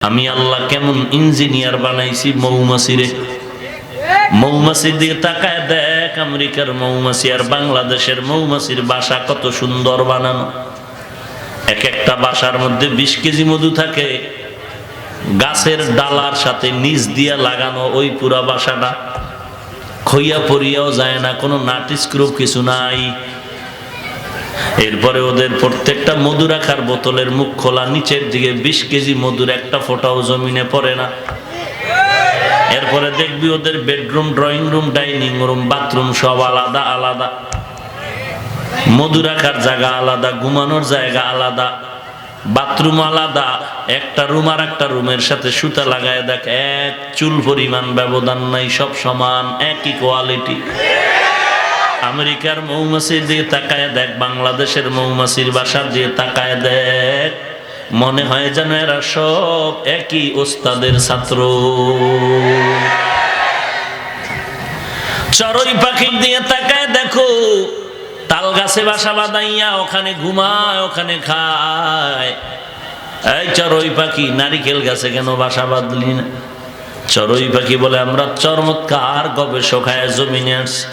আমি আল্লাহ কেমন ইঞ্জিনিয়ার বানাইছি মৌমাছিরে। মৌমাছির দিকে তাকায় দেখ, আমেরিকার মৌমাছি আর বাংলাদেশের মৌমাছির বাসা কত সুন্দর বানানো। এক একটা বাসার মধ্যে 20 কেজি মধু থাকে, গাছের ডালার সাথে নিচ দিয়া লাগানো ওই পুরা বাসাটা, খইয়া পড়িয়াও যায় না, কোনো নাট স্ক্রুপ কিছু নাই। এরপরে ওদের প্রত্যেকটা মধু রাখার বোতলের মুখ খোলা, নিচের দিকে 20 কেজি মধুর একটা ফোঁটাও জমিনে পড়ে না। এরপরে দেখবি ওদের bedroom, drawing room, dining room, bathroom সব আলাদা আলাদা, মধু রাখার জায়গা আলাদা, ঘুমানোর জায়গা আলাদা, বাথরুম আলাদা। একটা রুম আর একটা রুমের সাথে সুতা লাগায় দেখ, এক চুল পরিমাণ ব্যবধান নাই, সব সমান, একই কোয়ালিটি। আমেরিকার মৌমাছির দিয়ে তাকায় দেখ, বাংলাদেশের মৌমাছির বাসার দিয়ে তাকায় দেখ, মনে হয় যেন এরা সব একই ওস্তাদের ছাত্র। চড়ুই পাখির দিয়ে তাকায় দেখো, তাল গাছে বাসা বাঁধাইয়া ওখানে ঘুমায়, ওখানে খায়। এই চড়ুই পাখি, নারিকেল গাছে কেন বাসা বাঁধলি না? চড়ুই পাখি বলে, আমরা চমৎকার গবেষকায় জমিনে আসছি,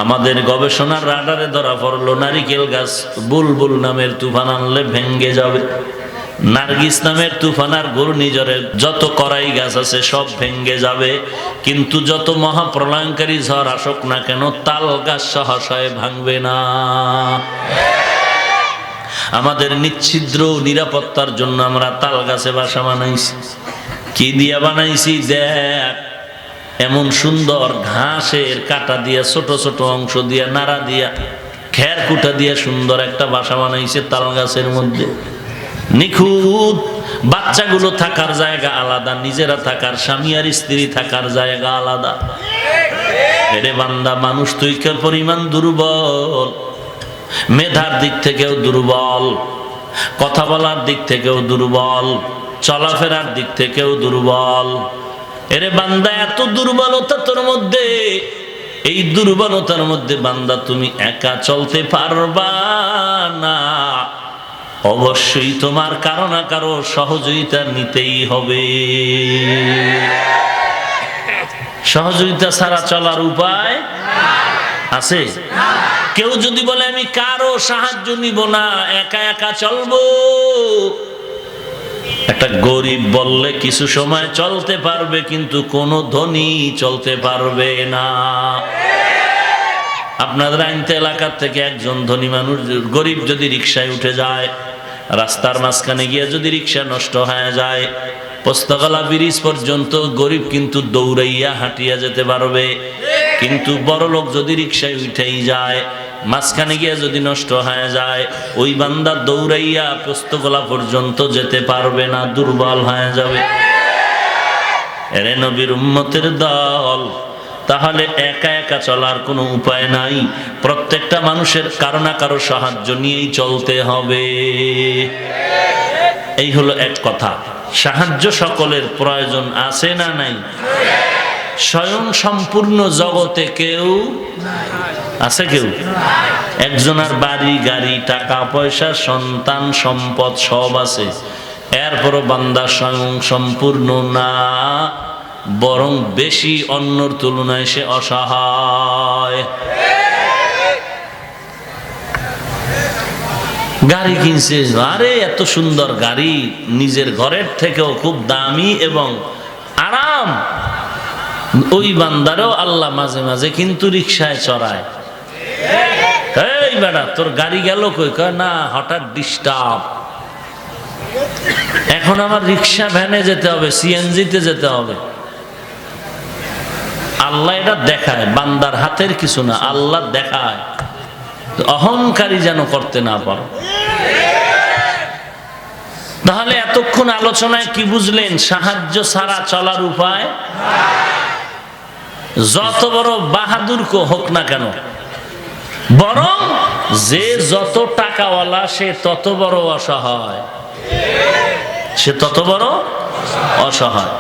আমাদের গবেষণার রাডারে ধরা পড়লো নারিকেল গাছ বুলবুল নামের তুফান আনলে ভেঙ্গে যাবে, নার্গিস নামের তুফান আর ঘূর্ণিঝড়ে যত করাই গাছ আছে সব ভেঙ্গে যাবে, কিন্তু যত মহাপ্রলয়ঙ্কারী ঝড় আসুক না কেন তাল গাছ সহসায় ভাঙবে না। আমাদের নিচ্ছিদ্র নিরাপত্তার জন্য আমরা তাল গাছে বাসা বানাইছি। কি দিয়া বানাইছি দেখ, এমন সুন্দর ঘাসের কাটা দিয়া, ছোট ছোট অংশ দিয়া, নাড়া দিয়া, খের কুটা দিয়া সুন্দর একটা বাসা বানাইছে তাল গাছের মধ্যে, নিখুঁত। বাচ্চাগুলো থাকার জায়গা আলাদা, নিজেরা থাকার, স্বামী আর স্ত্রী থাকার জায়গা আলাদা। এরে বান্দা, মানুষ তুই কে পরিমাণ দুর্বল, মেধার দিক থেকেও দুর্বল, কথা বলার দিক থেকেও দুর্বল, চলাফেরার দিক থেকেও দুর্বল। এরে বান্দা, এত দুর্বলতা তোর মধ্যে, এই দুর্বলতার মধ্যে বান্দা তুমি একা চলতে পারবা না, অবশ্যই তোমার কারো না কারো সহযোগিতা নিতেই হবে। সহযোগিতা ছাড়া চলার উপায় আছে? কেউ যদি বলে আমি কারো সাহায্য নিব না, একা একা চলবো, একটা গরিব বললে কিছু সময় চলতে পারবে, কিন্তু কোন ধনী চলতে পারবে না। আপনাদের আইনতে এলাকার থেকে একজন ধনী মানুষ, গরিব যদি রিকশায় উঠে যায়, রাস্তার মাঝখানে গিয়ে যদি রিকশা নষ্ট হয়ে যায়, পোস্তগলা ব্রিজ পর্যন্ত গরিব কিন্তু দৌড়াইয়া হাঁটিয়া যেতে পারবে, কিন্তু বড় লোক যদি রিকশায় উঠেই যায়, মাঝখানে গিয়ে যদি নষ্ট হয়ে যায়, ওই বান্দা দৌড়াইয়া পোস্তগলা পর্যন্ত যেতে পারবে না, দুর্বল হয়ে যাবে। এরে নবীর উম্মতের দল, তাহলে একা একা চলার কোনো উপায় নাই, প্রত্যেকটা মানুষের কারো না কারো সাহায্য নিয়েই চলতে হবে। এই হলো এক কথা। সাহায্য সকলের প্রয়োজন আছে না নাই? স্বয়ং সম্পূর্ণ জগতে কেউ আছে? কেউ একজনের বাড়ি গাড়ি টাকা পয়সা সন্তান সম্পদ সব আছে, এরপরও বান্দা স্বয়ং সম্পূর্ণ না, বরং বেশি অন্যর তুলনায় সে অসহায়। গাড়ি কিনছে, আরে এত সুন্দর গাড়ি, নিজের ঘরের থেকেও খুব দামি এবং আরাম। ওই বান্দারও আল্লাহ মাঝে মাঝে কিন্তু রিকশায় চড়ায়। এই বেটা, তোর গাড়ি গেল কই? কয় না, হঠাৎ ডিস্টার্ব, এখন আমার রিকশা ভ্যানে যেতে হবে, সিএনজিতে যেতে হবে। আল্লাহ এটা দেখায়, বান্দার হাতের কিছু না, আল্লাহ দেখায়, অহংকারী যেন করতে না পারো। তাহলে এতক্ষণ আলোচনায় কি বুঝলেন? সাহায্য ছাড়া চলার উপায়, যত বড় বাহাদুর হোক না কেন, বরং যে যত টাকাওয়ালা সে তত বড় অসহায়, সে তত বড় অসহায়।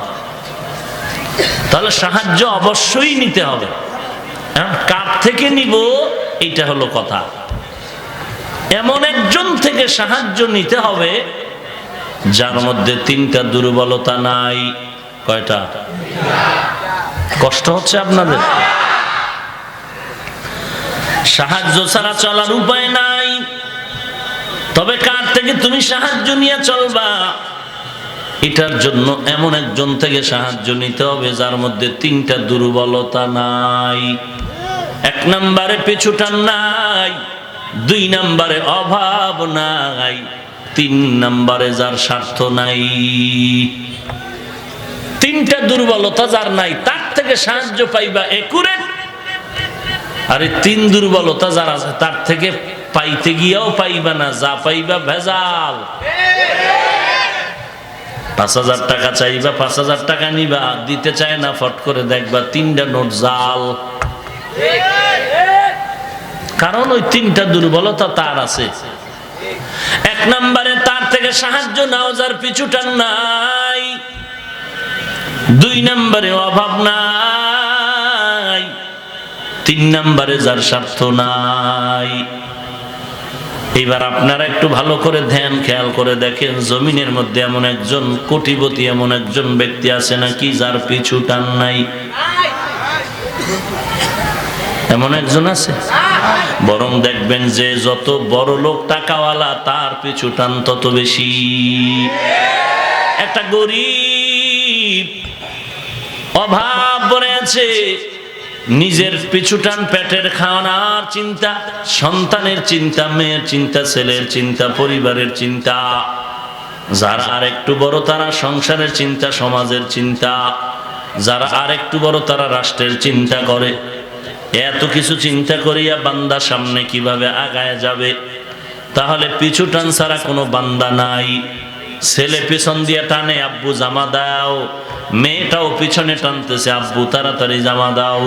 তাহলে সাহায্য অবশ্যই নিতে হবে, কার থেকে নিব এইটা হলো কথা। এমন একজন থেকে সাহায্য নিতে হবে যার মধ্যে তিনটা দুর্বলতা নাই। কয়টা? কষ্ট হচ্ছে আপনাদের? সাহায্য ছাড়া চলার উপায় নাই। তবে কার থেকে তুমি সাহায্য নিয়ে চলবা, এটার জন্য এমন একজন থেকে সাহায্য নিতে হবে যার মধ্যে তিনটা দুর্বলতা নাই। এক নম্বরে পিছুটান নাই, দুই নম্বরে অভাব নাই, তিন নম্বরে যার স্বার্থ নাই। তিনটা দুর্বলতা যার নাই তার থেকে সাহায্য পাইবা একুরেট। আরে তিন দুর্বলতা যার আছে তার থেকে পাইতে গিয়েও পাইবা না, যা পাইবা ভেজাল। ৫,০০০ টাকা চাইবা, ৫,০০০ টাকা নিবা, দিতে চায় না, ফট করে দেখবা তিনটা নোট জাল। কারণ ওই তিনটা দুর্বলতা তার আছে। এক নম্বরে তার থেকে সাহায্য নাও যার পিছুটান নাই, দুই নম্বরে অভাব নাই, তিন নম্বরে যার স্বার্থ নাই। এবার আপনারা একটু ভালো করে ধ্যান খেয়াল করে দেখেন, জমিনের মধ্যে এমন একজন কোটিপতি, এমন একজন ব্যক্তি আছে নাকি যার পিছু টান নাই? এমন একজন আছে? বরং দেখবেন যে যত বড় লোক টাকাওয়ালা তার পিছু টান তত বেশি। একটা গরিব অভাব পড়ে আছে, নিজের পিছুটান, পেটের খাওয়ার চিন্তা, সন্তানের চিন্তা, মেয়ের চিন্তা, ছেলের চিন্তা, পরিবারের চিন্তা। যারা আর একটু বড় তারা সংসারের চিন্তা, সমাজের চিন্তা। যারা আর একটু বড় তারা রাষ্ট্রের চিন্তা করে। এত কিছু চিন্তা করিয়া বান্দা সামনে কিভাবে আগায় যাবে? তাহলে পিছুটান ছাড়া কোনো বান্দা নাই। ছেলে পিছন দিয়ে টানে, আব্বু জামা দাও। মেয়েটাও পিছনে টানতেছে, আব্বু তাড়াতাড়ি জামা দাও।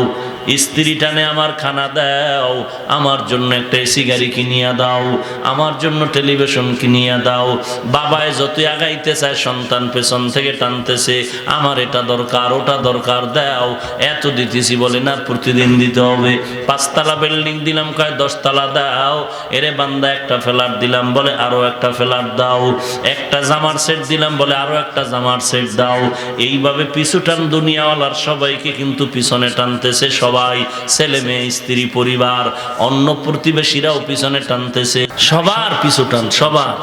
স্ত্রী টানে, আমার খানা দাও, আমার জন্য একটা এসি গাড়ি কিনিয়া দাও, আমার জন্য টেলিভিশন কিনিয়া দাও। বাবায় যতই আগাইতে চায় সন্তান পেছন থেকে টানতেছে, আমার এটা দরকার, ওটা দরকার, দাও। এত দিতেছি বলে না, প্রতিদিন দিতে হবে। ৫ তলা বিল্ডিং দিলাম, কয় ১০ তলা দাও। এরে বান্দা একটা ফ্ল্যাট দিলাম, বলে আরো একটা ফ্ল্যাট দাও। একটা জামার সেট দিলাম, বলে আরো একটা জামার সেট দাও। এইভাবে পিছু টান দুনিয়াওয়ালার সবাইকে কিন্তু পিছনে টানতেছে। সবাই, ছেলে মেয়ে, স্ত্রী, পরিবার, অন্য প্রতিবেশীরাও পিছনে টানতেছে। সবার পিছু টান, সবার।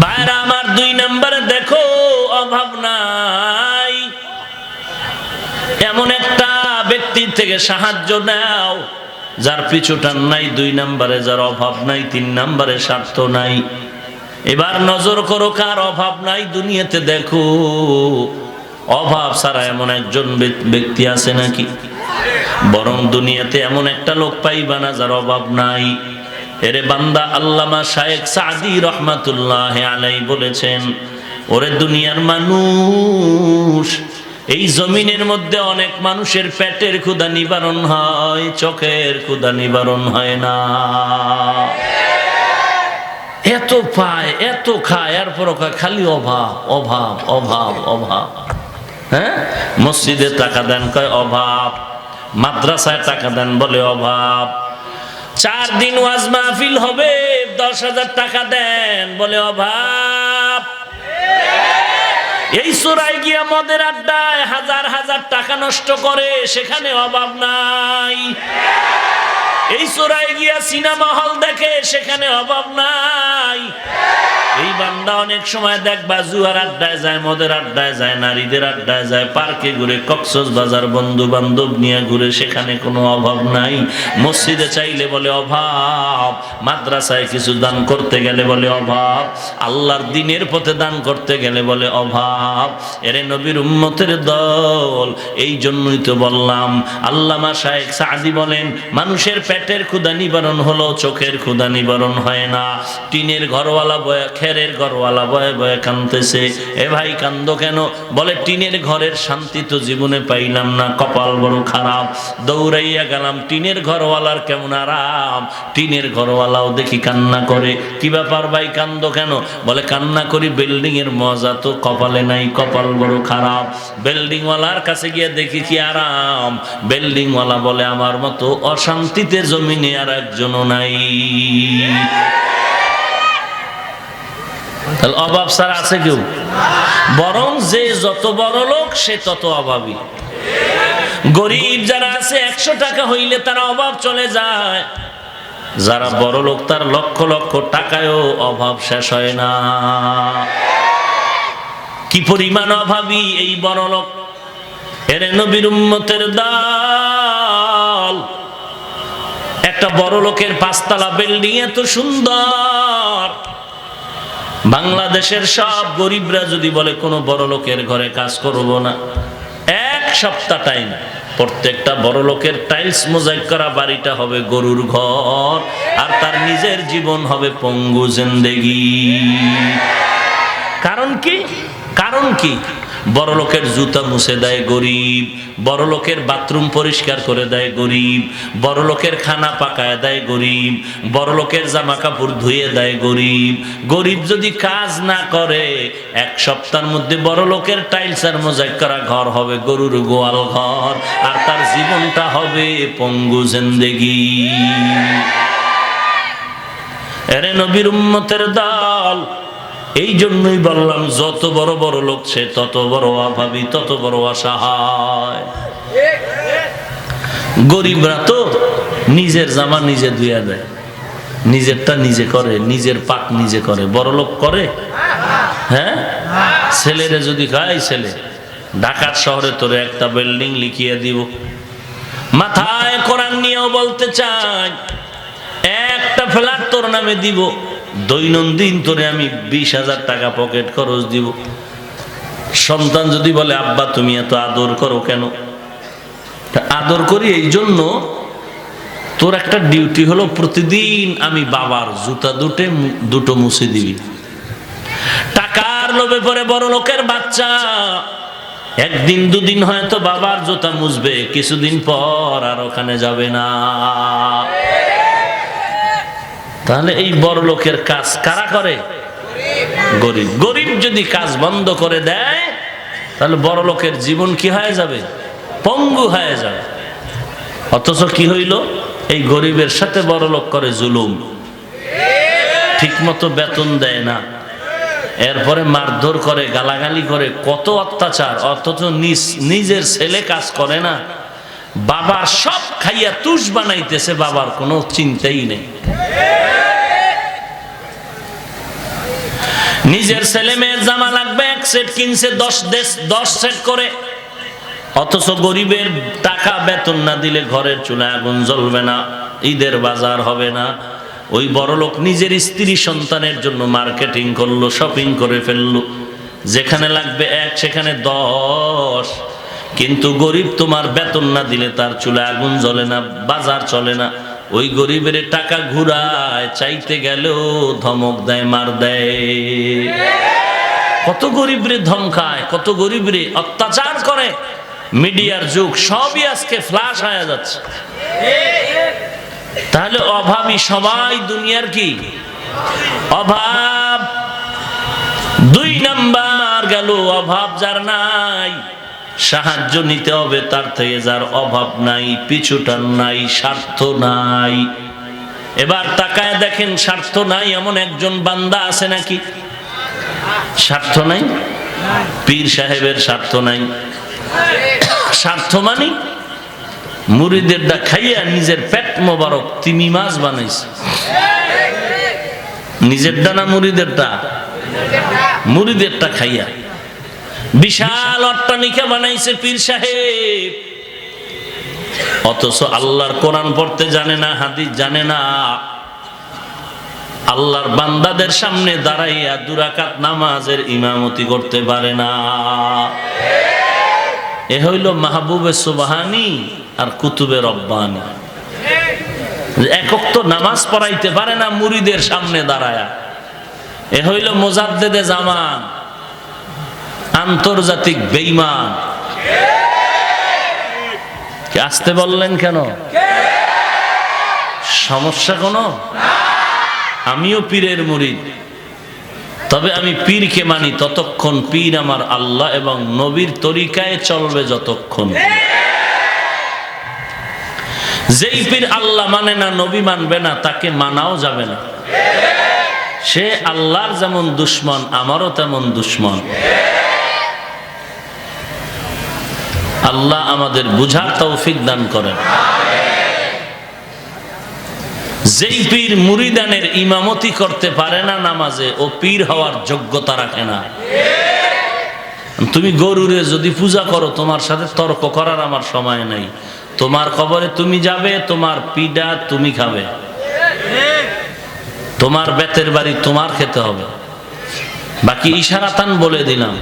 ভাইরা আমার, দুই নম্বরে দেখো অভাব নাই। এমন একটা ব্যক্তির থেকে সাহায্য নাও যার পিছু টান নাই, দুই নম্বরে যার অভাব নাই, তিন নম্বরে স্বার্থ নাই। এবার নজর করো কার অভাব নাই দুনিয়াতে। দেখো অভাব ছাড়া এমন একজন ব্যক্তি আছে নাকি? বরং দুনিয়াতে এমন একটা লোক পাইবা না যার অভাব নাই। এরে বান্দা, আল্লামা শায়েখ সাদি রহমাতুল্লাহ আলাইহি বলেছেন, ওরে দুনিয়ার মানুষ, এই জমিনের মধ্যে অনেক মানুষের পেটের ক্ষুধা নিবারণ হয়, চোখের ক্ষুধা নিবারণ হয় না। এত পায়, এত খায়, এরপর খালি অভাব, অভাব, অভাব, অভাব। হ্যাঁ, মসজিদে টাকা দেন, কয় অভাব। মাদ্রাসায় টাকা দেন, বলে অভাব। 4 দিন ওয়াজ মাহফিল হবে, 10,000 টাকা দেন, বলে অভাব। এই চোরাই গিয়া মদের আড্ডায় হাজার হাজার টাকা নষ্ট করে, সেখানে অভাব নাই। এই চোরাই গিয়া সিনেমা হল দেখে, সেখানে অভাব নাই। এই বান্দা অনেক সময় দেখবা জুয়ার আড্ডায় যায়, মদের আড্ডায় যায়, নারীদের আড্ডায় যায়, পার্কে ঘুরে, কক্সবাজার বন্ধু বান্ধব নিয়ে ঘুরে, সেখানে কোনো অভাব নাই। মসজিদে চাইলে বলে অভাব, মাদ্রাসায় কিছু দান করতে গেলে বলে অভাব, আল্লাহর দ্বীনের পথে দান করতে গেলে বলে অভাব। এরে নবীর উম্মতের দল, এই জন্যই তো বললাম, আল্লামা শায়েখ সাদি বলেন, মানুষের পেটের ক্ষুধা নিবারণ হলো, চোখের ক্ষুধা নিবারণ হয় না। টিনের ঘরওয়ালা বয়ে, খেরের ঘরওয়ালা বয়ে বয়ে কাঁদতেছে। এ ভাই কান্দো কেন? বলে টিনের ঘরের শান্তি তো জীবনে পাইলাম না, কপাল বড় খারাপ। দৌড়াইয়া গেলাম, টিনের ঘরওয়ালার কেমন আরাম। টিনের ঘরওয়ালাও দেখি কান্না করে। কি ব্যাপার ভাই, কান্দো কেন? বলে কান্না করি, বিল্ডিং এর মজা তো কপালে নাই, কপাল বড় খারাপ। বিল্ডিং ওয়ালার কাছে গিয়ে দেখি কি আরাম। বিল্ডিং ওয়ালা বলে আমার মতো অশান্তিতে জমিনে আর একজনও নাই। তাহলে অভাব ছাড়া আছে কেউ? বরং যে যত বড় লোক সে তত অভাবী। গরিব যারা আছে 100 টাকা হইলে তার অভাব চলে যায়, যারা বড় লোক তার লক্ষ লক্ষ টাকায়ও অভাব শেষ হয় না। কি পরিমাণ অভাবী এই বড় লোক! এর নবীর উম্মতের দল, একটা বড় লোকের 5 তলা বিল্ডিং এত সুন্দর, বাংলাদেশের সব গরিবরা যদি বলে কোন বড় লোকের ঘরে কাজ করব না, 1 সপ্তাহ টাইম প্রত্যেকটা বড় লোকের টাইলস মোজাইক করা বাড়িটা হবে গরুর ঘর, আর তার নিজের জীবন হবে পঙ্গু জিন্দেগি। কারণ কি? কারণ কি? বড় লোকের জুতা মুছে দেয় গরিব, বড় লোকের বাথরুম পরিষ্কার করে দেয় গরিব, বড় লোকের খানা পাকায় দেয় গরিব, বড় লোকের জামা কাপড় ধুয়ে দেয় গরিব। গরিব যদি কাজ না করে 1 সপ্তাহের মধ্যে বড় লোকের টাইলস আর মোজাইক করা ঘর হবে গরুর গোয়াল ঘর, আর তার জীবনটা হবে পঙ্গু জিন্দেগি। এরে নবীর উম্মতের দল, এই জন্যই বললাম যত বড় বড় লোক সে তত বড় অভাবী, তত বড় অসহায়। গরিবরা তো নিজের জামা নিজে ধুইয়া দেয়, নিজেরটা নিজে করে, নিজের পাক নিজে করে। বড় লোক করে? হ্যাঁ, ছেলেরে যদি খাই, ছেলে ঢাকার শহরে তোরে একটা বিল্ডিং লিখিয়ে দিব, মাথায় কোরআন নিয়েও বলতে চাই একটা ফ্ল্যাট তোর নামে দিব, দৈনন্দিন তোরে আমি 20,000 টাকা পকেট খরচ দিব। সন্তান যদি বলে আব্বা তুমি এত আদর করো কেন? আদর করি এই জন্য, তোর একটা ডিউটি হলো প্রতিদিন আমি বাবার জুতা দুটো মুছে দিবি। টাকার লোভে পরে বড় লোকের বাচ্চা 1 দিন 2 দিন হয়তো বাবার জুতা মুছবে, কিছুদিন পর আর ওখানে যাবে না। তাহলে এই বড় লোকের কাজ কারা করে? গরিব। গরিব যদি কাজ বন্ধ করে দেয় তাহলে বড় লোকের জীবন কি হয়ে যাবে? পঙ্গু হয়ে যাবে। অথচ কি হইল? এই গরিবের সাথে বড় লোক করে জুলুম, ঠিক মতো বেতন দেয় না, এরপরে মারধর করে, গালাগালি করে, কত অত্যাচার। অথচ নিজের ছেলে কাজ করে না, বাবার সব খাইয়া তুষ বানাইতেছে, বাবার কোনো চিন্তাই নেই। নিজের ছেলে মেয়ের জামা লাগবে 1 সেট, কিনছে 10 সেট করে, অথচ গরিবের টাকা বেতন না দিলে ঘরের চুলায় আগুন জ্বলবে না, ঈদের বাজার হবে না। ওই বড় লোক নিজের স্ত্রী সন্তানের জন্য মার্কেটিং করলো, শপিং করে ফেললো, যেখানে লাগবে 1 সেখানে 10। কিন্তু গরিব তোমার বেতন না দিলে তার চুলায় আগুন জ্বলে না, বাজার চলে না। ওই গরিবের টাকা ঘুরায়, চাইতে গেলেও ধমক দেয়, মার দেয়। কত গরিবরে ধমকায়, কত গরিবরে অত্যাচার করে। মিডিয়ার যুগ, সবই আজকে ফ্ল্যাশ হয়ে যাচ্ছে। তাহলে অভাবী সবাই দুনিয়ার কি? অভাব। 2 নাম্বার গেল অভাব যার নাই, সাহায্য নিতে হবে তার থেকে যার অভাব নাই, পিছুটান নাই, স্বার্থ নাই। এবার তাকায় দেখেন স্বার্থ নাই এমন একজন বান্দা আছে নাকি? স্বার্থ নাই? পীর সাহেবের স্বার্থ নাই। স্বার্থ মানে মুরিদেরটা খাইয়া নিজের পেট মোবারক তিমি মাছ বানাইছে। নিজেরটা না মুরিদেরটা? মুরিদেরটা খাইয়া বিশাল অট্টালিকা বানাইছে পীর সাহেব, অথচ আল্লাহর কোরআন পড়তে জানে না, হাদিস জানে না। আল্লাহর বান্দাদের সামনে দাঁড়াইয়া 2 রাকাত নামাজের ইমামতি করতে পারে না। এ হইল মাহবুবে সুবহানি আর কুতুবে রব্বানি। একক তো নামাজ পড়াইতে পারে না মুরিদের সামনে দাঁড়ায়া। এ হইল মুজাদ্দেদে জামান, আন্তর্জাতিক বেঈমান। আসতে বললেন কেন? সমস্যা কোনো? আমিও পীরের মুরিদ, তবে আমি পীরকে মানি ততক্ষণ, পীর আমার আল্লাহ এবং নবীর তরিকায় চলবে যতক্ষণ। যেই পীর আল্লাহ মানে না, নবী মানবে না, তাকে মানাও যাবে না। সে আল্লাহর যেমন দুশ্মন আমারও তেমন দুশ্মন। আল্লাহ আমাদের বুঝার তৌফিক দান করেন। যেই পীর মুরিদানের ইমামতি করতে পারে না নামাজে, ও পীর হওয়ার যোগ্যতা রাখে না। তুমি গরুরে যদি পূজা করো, তোমার সাথে তর্ক করার আমার সময় নাই। তোমার কবরে তুমি যাবে, তোমার পিডা তুমি খাবে, তোমার বেতের বাড়ি তোমার খেতে হবে। বাকি ইশারাতান বলে দিলাম,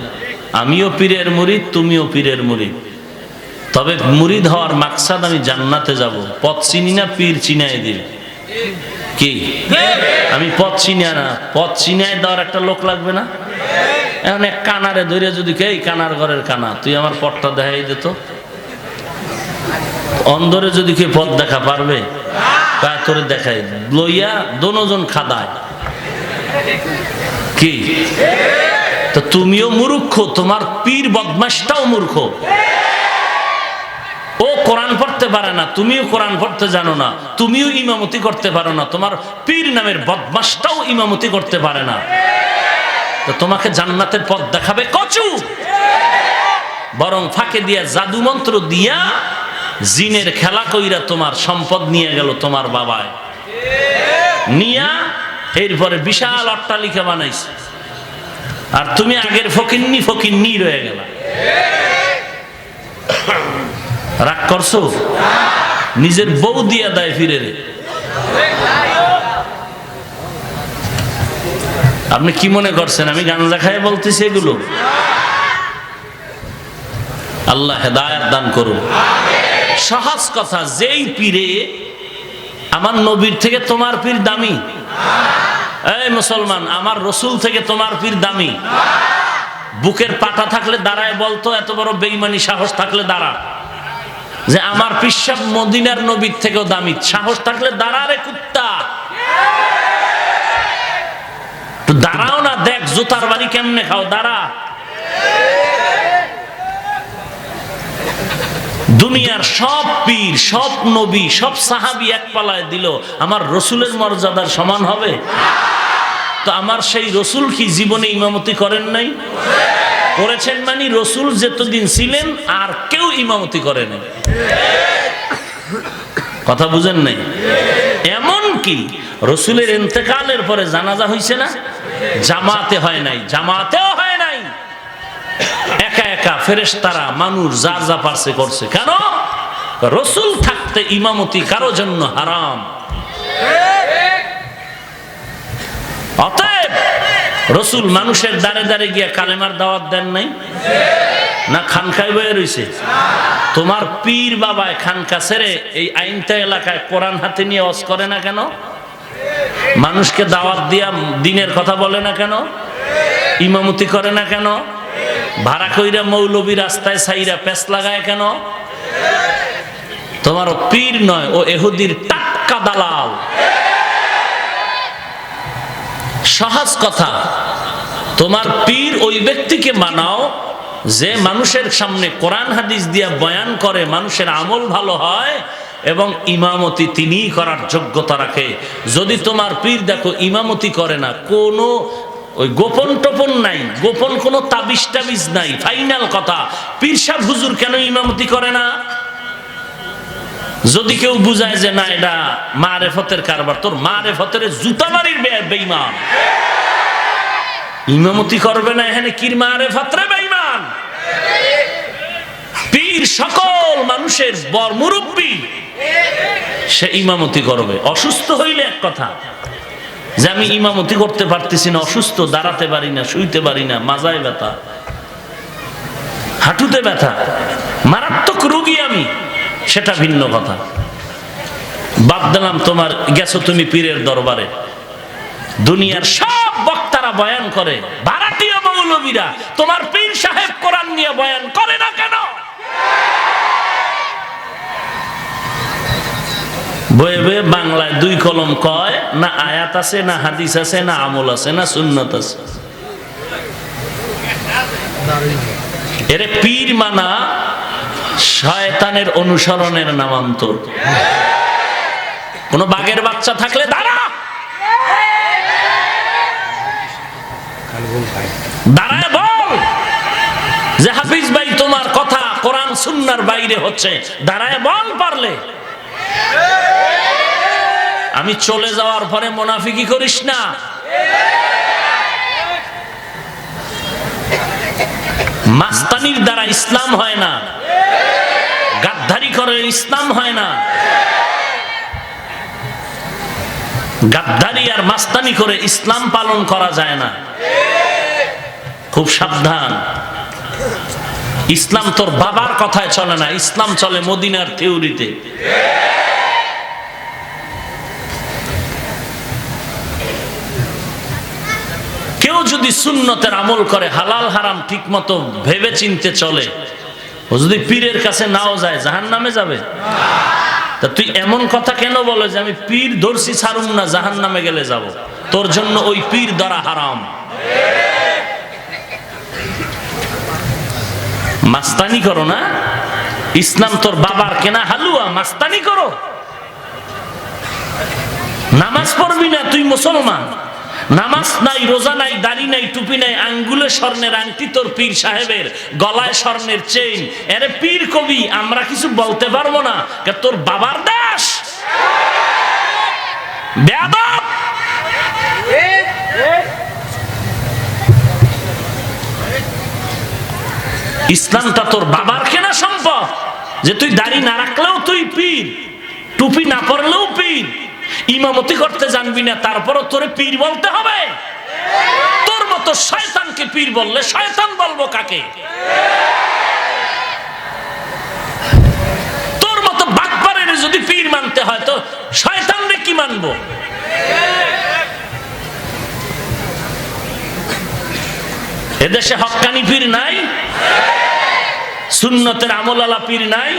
আমিও পীরের মুরিদ, তুমিও পীরের মুরিদ। তবে মুরিদ হওয়ার মাকসাদ আমি জান্নাতে যাব। পথ চিনি না, পীর চিনাই দিল কি? আমি পথ চিনা না, পথ চিনাই দেওয়ার একটা লোক লাগবে না? এখন এক কানারে ধরে যদি কে কানার ঘরের কানা, তুই আমার পথটা দেখাই দিত। অন্ধরে যদি কে পথ দেখা পারবে? তোরে দেখাই লইয়া দোনোজন খাদায় কি? তো তুমিও মূর্খ, তোমার পীর বদমাশটাও মূর্খ। ও কোরআন পড়তে পারে না, তুমিও কোরআন পড়তে জানো না, তুমিও ইমামতি করতে পারো না, তোমার পীর নামের বদমাশটাও ইমামতি করতে পারে না। তো তোমাকে জান্নাতের পথ দেখাবে কচু? বরং ফাঁকে দিয়া জাদু মন্ত্র দিয়া জিনের খেলা কইরা তোমার সম্পদ নিয়ে গেল তোমার বাবায়, নিয়া এরপরে বিশাল অট্টালিকা বানাইছে, আর তুমি আগের ফকিন্নি রয়ে গেল। রাগ করছো? নিজের বউ দিয়া দেয় ফিরে রে। আপনি কি মনে করছেন আমি গাঞ্জা খায় বলতেছি এগুলো? আল্লাহ হেদায়েত দান করুন। সহজ কথা, যেই পীরে আমার নবীর থেকে তোমার পীর দামি। এই মুসলমান, আমার রসুল থেকে তোমার পীর দামি। বুকের পাটা থাকলে দাঁড়ায় বলতো, এত বড় বেঈমানি সাহস থাকলে দাঁড়া, যে আমার পিসাব মদিনার নবীর থেকেও দামি। সাহস থাকলে দাঁড়া রে কুত্তা, দাঁড়াও না, দেখ জুতার বাড়ি কেমনে খাও, দাঁড়া। দুনিয়ার সব পীর, সব নবী, সব সাহাবী এক পালায় দিল, আমার রসুলের মর্যাদার সমান হবে? তো আমার সেই রসুল কি জীবনে ইমামতি করেন নাই? করেছেন, মানে রসুল যতদিন ছিলেন আর কেউ ইমামতি করে নাই। কথা বুঝেন নাই? এমন কি রসুলের ইন্তেকালের পরে জানাজা হইছে না? জামাতে হয় নাই, জামাতেও হয় নাই। একা একা ফেরেশতারা মানুষ যার যা পারছে করছে। কেন? রসুল থাকতে ইমামতি কারো জন্য হারাম। অতএব রসুল মানুষের দাঁড়ে দাঁড়ে গিয়া কালেমার দাওয়াত দেন নাই না? খানকায় বয়ে রইছে। তোমার পীর বাবায় খানকা ছেড়ে এই আইনটা এলাকায় কোরআন হাতে নিয়ে ওয়াজ করে না কেন? মানুষকে দাওয়াত দিয়া দিনের কথা বলে না কেন? ইমামতি করে না কেন? ভাড়া কইরা মৌলবী রাস্তায় সাইরা পেছ লাগায় কেন? তোমার পীর নয়, ও এহুদির টাটকা দালাল। সহজ কথা, তোমার পীর ওই ব্যক্তিকে মানাও যে মানুষের সামনে কোরআন হাদিস দিয়া বয়ান করে, মানুষের আমল ভালো হয় এবং ইমামতি তিনিই করার যোগ্যতা রাখে। যদি তোমার পীর দেখো ইমামতি করে না, কোনো ওই গোপন টোপন নাই, গোপন কোনো তাবিজ টাবিজ নাই, ফাইনাল কথা, পীর সাহেব হুজুর কেন ইমামতি করে না? যদি কেউ বুঝায় যে না এটা মারেফতের কারবার, তোর মারেফতের জুতামারির বেঈমান। ইমামতি করবে না এখানে কি মারেফত রে বেঈমান? পীর সকল মানুষের বড় মুরব্বী, সে ইমামতি করবে। অসুস্থ হইলে এক কথা, যে আমি ইমামতি করতে পারতেছি না, অসুস্থ, দাঁড়াতে পারি না, শুইতে পারি না, মাজায় ব্যথা, হাঁটুতে ব্যথা, মারাত্মক রোগী আমি, সেটা ভিন্ন কথা। বাদ দিলাম, তোমার গেছো তুমি পীরের দরবারে, দুনিয়ার সব বক্তারা বয়ান করে, ভাড়াটিয়া মৌলবীরা, তোমার পীর সাহেব কোরআন নিয়ে বয়ান করে না কেন? বয়ে বয়ে বাংলায় দুই কলম কয় না, আয়াত আছে না, হাদিস আছে না, আমল আছে না, সুন্নত আছে। এরে পীর মানা শয়তানের অনুসরণের নামান্তর। কোন বাঘের বাচ্চা থাকলে দাঁড়া, দাঁড়ায় বল যে হাফিজ ভাই তোমার কথা কোরআন সুন্নাহর বাইরে হচ্ছে, দাঁড়ায় বল পারলে। আমি চলে যাওয়ার পরে মুনাফিকি করিস না। মাস্তানির দ্বারা ইসলাম হয় না, গাদ্দারি করে ইসলাম হয় না। গাদ্দারি আর মাস্তানি করে ইসলাম পালন করা যায় না। খুব সাবধান। ইসলাম তোর বাবার কথায় চলে না, ইসলাম চলে মদিনার থিওরিতে। কেউ যদি সুন্নতের আমল করে, হালাল হারাম ঠিক মতো ভেবে চিনতে চলে, ও যদি পীরের কাছে নাও যায় জাহান্নামে যাবে? তা তুই এমন কথা কেন বলে যে আমি পীর ধরছি ছাড়ুম না, জাহান্নামে গেলে যাব? তোর জন্য ওই পীর ধরা হারাম। মাস্তানি করো না, ইসলাম তোর বাবার কেনা হালুয়া, মাস্তানি করো। নামাজ পড়বি না, তুই মুসলমান। নামাজ নাই, রোজা নাই, দাড়ি নাই, টুপি নাই, আঙ্গুলে স্বর্ণের আংটি তোর পীর সাহেবের, গলায় স্বর্ণের চেইন। এরে পীর কবি, আমরা কিছু বলতে পারবো না, তোর বাবার দাস বেয়াদব। ইসলামটা তোর বাবার কেনা সম্পদ, যে তুই দাড়ি না রাখলেও তুই পীর, টুপি না পরলেও পীর, ইমামতি করতে জানবি না তারপরও তোরে পীর বলতে হবে? তোর মতো শয়তানকে পীর বললে শয়তান বলবো কাকে? তোর মতো বাটপারের যদি পীর মানতে হয় তো শয়তানরে কি মানবো? এদেশে হক্কানি পীর নাই, সুন্নতের আমলওয়ালা পীর নাই,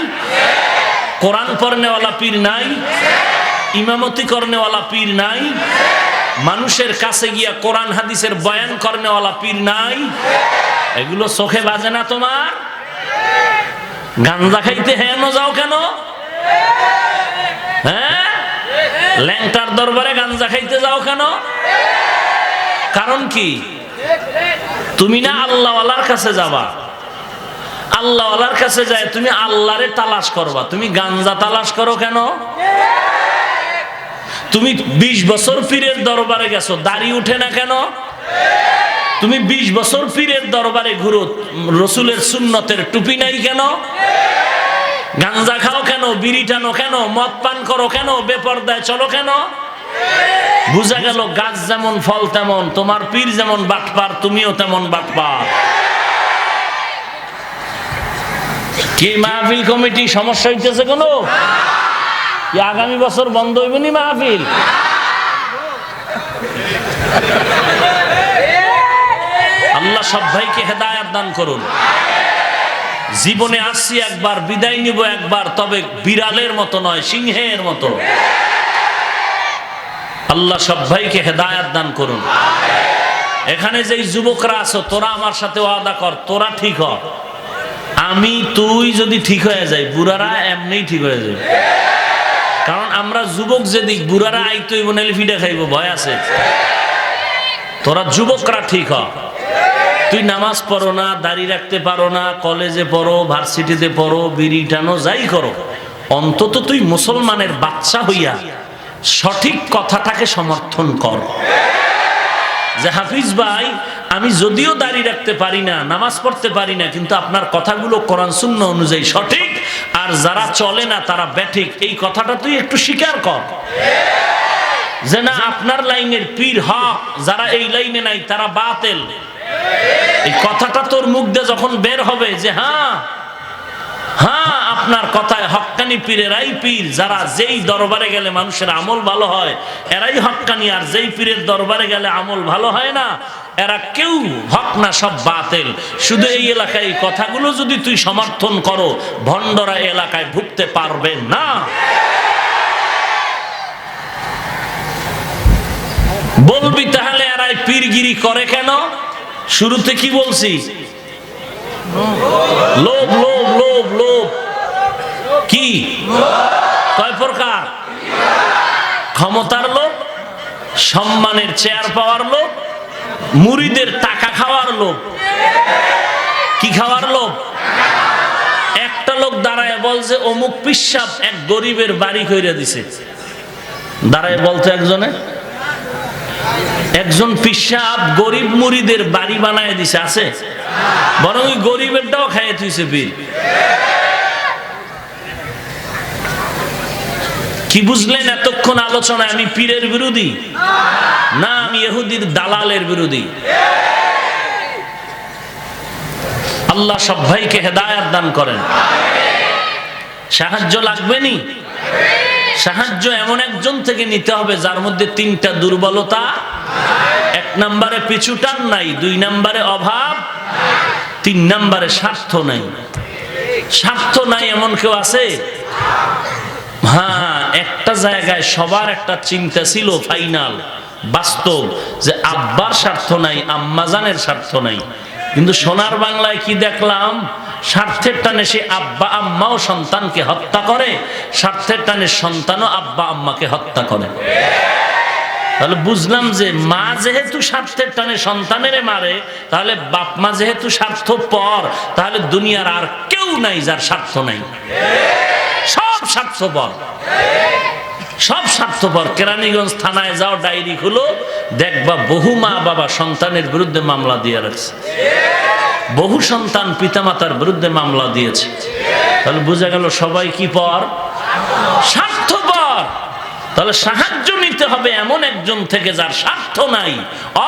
কোরআন পড়নেওয়ালা পীর নাই, ইমামতি করনেওয়ালা পীর নাই, মানুষের কাছে গিয়া কোরআন হাদিসের বয়ান করনেওয়ালা পীর নাই। এগুলো চোখে বাজে না তোমার? গাঞ্জা খাইতে হেন যাও কেন? হ্যাঁ, ল্যাংটার দরবারে গাঞ্জা খাইতে যাও কেন? কারণ কি? তুমি না আল্লাহওয়ালার কাছে যাবা, আল্লাহওয়ালার কাছে যায় তুমি আল্লাহরে তালাশ করবা, তুমি গাঞ্জা তালাশ করো কেন? তুমি 20 বছর পীরের দরবারে গেছো, দাড়ি উঠে না কেন? তুমি 20 বছর পীরের দরবারে ঘুরো, রসুলের সুন্নতের টুপি নাই কেন? গাঞ্জা খাও কেন? বিড়ি টানো কেন? মদ পান করো কেন? বেপরদায় চলো কেন? বুঝা গেল গাছ যেমন ফল তেমন, তোমার পীর যেমন বাটপার তুমিও তেমন বাটপার। কি মাহফিল কমিটি সমস্যা হইতেছে কোনো? আগামী বছর বন্ধ হইব নি মাহফিল? আল্লাহ সব ভাইকে হেদায়েত দান করুন। জীবনে আসছি একবার, বিদায় নিব একবার, তবে বিড়ালের মতো নয়, সিংহের মতো। আল্লাহ সব ভাইকে হেদায়েত দান করুন। এখানে যেই যুবকরা আছো, তোরা আমার সাথে ওয়াদা কর, তোরা ঠিক হ। আমি তুই যদি ঠিক হয়ে যাই, বুড়ারা এমনিই ঠিক হয়ে যাবে। কারণ আমরা যুবক যেদিক, বুড়ারা আইতই বনেলি ফিডা খাইব, ভয় আছে। তোরা যুবকরা ঠিক হ। তুই নামাজ পড়ো না, দাড়ি রাখতে পারো না, কলেজে পড়ো, ভার্সিটিতে পড়ো, বিড়ি টানো, যাই করো, অন্তত তুই মুসলমানের বাচ্চা হইয়া সঠিক কথাটাকে সমর্থন কর। যে হাফিজ ভাই, আমি যদিও দাড়ি রাখতে পারি না, নামাজ পড়তে পারি না, কিন্তু আপনার কথাগুলো কোরআন সুন্নাহ অনুযায়ী সঠিক, আর যারা চলে না তারা ব্যাঠিক, এই কথাটা তুই একটু স্বীকার কর। যে না, আপনার লাইনের পীর হক, যারা এই লাইনে নাই তারা বাতিল। এই কথাটা তোর মুখ দিয়ে যখন বের হবে যে হ্যাঁ হ্যাঁ, আপনার কথায় হক্কানি পীরেরাই পীর, যারা যেই দরবারে গেলে মানুষের আমল ভালো হয় এরাই হক্কানি, আর যেই পীরের দরবারে গেলে আমল ভালো হয় না এরা কেউ হক না, সব বাতিল। শুধু এই এলাকায় এই কথাগুলো যদি তুই সমর্থন করো, ভণ্ডরা এলাকায় ঢুকতে পারবে না। বলবি তাহলে এরাই পীরগিরি করে কেন? শুরুতে কি বলছি? লোভ, লোভ, লোভ, লোভ। কি কয় প্রকার? ক্ষমতার লোভ, সম্মানের চেয়ার পাওয়ার লোভ, মুরিদের টাকা খাওয়ার লোভ। কি খাওয়ার লোভ? একটা লোক দাঁড়ায় বলছে অমুক পিসাব এক গরিবের বাড়ি কইরা দিছে। দাঁড়ায় বলতো একজন পিসাব গরিব মুরিদের বাড়ি বানায় দিছে, আছে? বরং ওই গরিবেরটাও খাইয়ে তুইছে বীর। কি বুঝলেন এতক্ষণ আলোচনায় আমি পীরের বিরোধী না, আমি ইহুদির দালালের বিরোধী। আল্লাহ সব ভাইকে হেদায়েত দান করেন। সাহায্য লাগবে নি? সাহায্য এমন একজন থেকে নিতে হবে যার মধ্যে তিনটা দুর্বলতা, এক নম্বরে পিছুটান নাই, দুই নম্বরে অভাব, তিন নম্বরে স্বার্থ নাই। স্বার্থ নাই এমন কেউ আছে? হ্যাঁ, একটা জায়গায় সবার একটা চিন্তা ছিল ফাইনাল বাস্তব, যে আব্বার স্বার্থ নাই, আম্মাজানের স্বার্থ নাই। কিন্তু সোনার বাংলায় কি দেখলাম? স্বার্থের টানে সে আব্বা আম্মাও সন্তানকে হত্যা করে, স্বার্থের টানে সন্তানও আব্বা আম্মাকে হত্যা করে। তাহলে বুঝলাম যে মা যেহেতু স্বার্থের টানে সন্তানের মারে, তাহলে বাপ মা যেহেতু স্বার্থপর, তাহলে দুনিয়ার আর কেউ নাই যার স্বার্থ নাই। সব স্বার্থপর, সব স্বার্থপর। কেরানীগঞ্জ থানায় যাও, ডায়েরি খুলো, দেখবা বহু মা বাবা সন্তানের বিরুদ্ধে মামলা দিয়ে রাখছে, বহু সন্তান পিতামাতার বিরুদ্ধে মামলা দিয়েছে। তাহলে বোঝা গেল সবাই কি পর? স্বার্থপর। তাহলে সাহায্য নিতে হবে এমন একজন থেকে যার স্বার্থ নাই,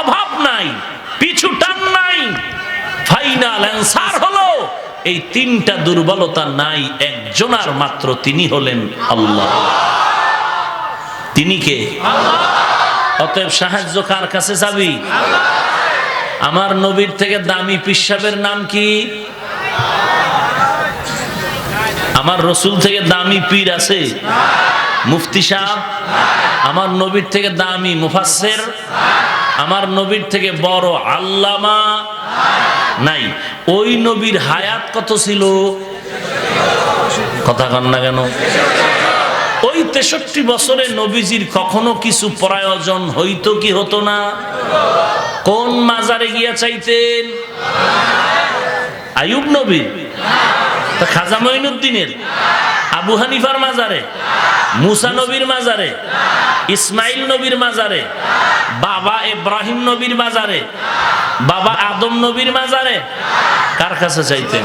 অভাব নাই, পিছু টান নাই। ফাইনাল অ্যান্সার হলো এই তিনটা দুর্বলতা নাই একজনার মাত্র, তিনি হলেন আল্লাহ। তিনি কে? অতএব সাহায্য কার কাছে যাবি? আমার নবীর থেকে দামি পিসাবের নাম কি? আমার রসুল থেকে দামি পীর আছে? মুফতি সাহেব? আমার নবীর থেকে দামি মুফাসসির? আমার নবীর থেকে বড় আল্লামা নাই। ওই নবীর হায়াত কত ছিল? কথা কন না কেন? ওই 63 বছরে নবীজির কখনো কিছু প্রয়োজন হইতো কি হতো না? কোন মাজারে গিয়া চাইতেন? আইয়ুব নবীর? তা খাজা মঈনুদ্দিনের? আবু হানিফার মাজারে? মুসা নবীর মাজারে? ইসমাইল নবীর মাজারে? বাবা ইব্রাহিম নবীর মাজারে? বাবা আদম নবীর মাজারে? কার কাছে চাইতেন?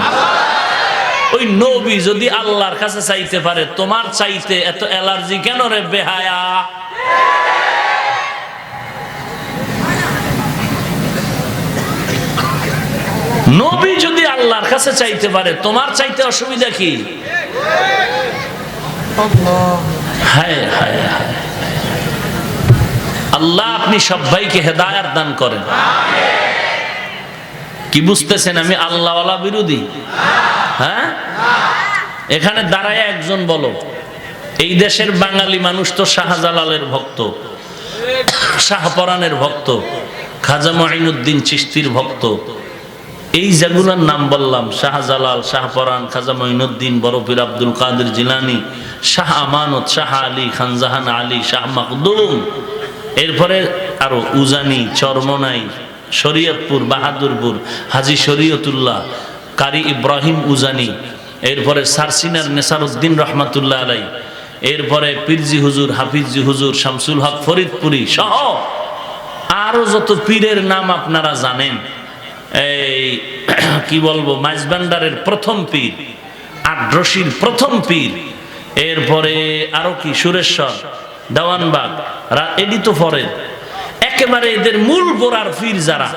ওই নবী যদি আল্লাহর কাছে চাইতে পারে, তোমার চাইতে এত অ্যালার্জি কেন রে বেহায়া? নবী যদি আল্লাহর কাছে চাইতে পারে, তোমার চাইতে অসুবিধা কি? হায় হায় হায়। আল্লাহ আপনি সবাইকে হেদায়েত দান করেন। কি বুঝতেছেন আমি আল্লাহওয়ালা বিরোধী? হ্যাঁ, এখানে দাঁড়ায় একজন বলো, এই দেশের বাঙালি মানুষ তো শাহজালালের ভক্ত, শাহপরানের ভক্ত, খাজা মঈনুদ্দিন চিশতির ভক্ত। এই যেগুলোর নাম বললাম, শাহজালাল, শাহপরান, খাজা মঈনুদ্দিন, বড় পীর আব্দুল কাদের জিলানী, শাহ আমানত, শাহ আলী, খানজাহান আলী, শাহ মাকদুম, এরপরে আরো উজানি, চরমনাই, শরীয়তপুর, বাহাদুরপুর, হাজী শরীয়তুল্লাহ, কারি ইব্রাহিম উজানি, এরপরে সারসিনার নেসারউদ্দিন রহমাতুল্লাহ আলাই, এরপরে পীরজি হুজুর, হাফিজি হুজুর, শামসুল হক ফরিদপুরি সহ আরো যত পীরের নাম আপনারা জানেন। এই কি বলবো, মাইজবান্ডারের প্রথম পীর, আটরশির প্রথম পীর, এরপরে আরো কি সুরেশ্বর, দেওয়ানবাগ, এডি তো ফরেন, একেবারে এদের মূল গোড়ার পীর যারা,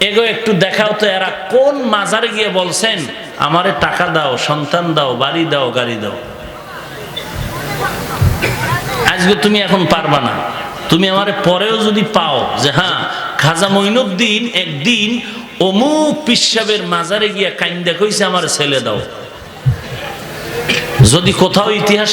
এগো একটু দেখাও তো এরা কোন মাজারে গিয়ে বলছেন আমারে টাকা দাও, সন্তান দাও, বাড়ি দাও, গাড়ি দাও। আজকে তুমি এখন পারবা না, তুমি আমারে পরেও যদি পাও যে হ্যাঁ খাজা মঈনুদ্দিন একদিন অমুক পিসাবের মাজারে গিয়া কাইন্দা কইছে আমার ছেলে দাও, যদি কোথাও ইতিহাস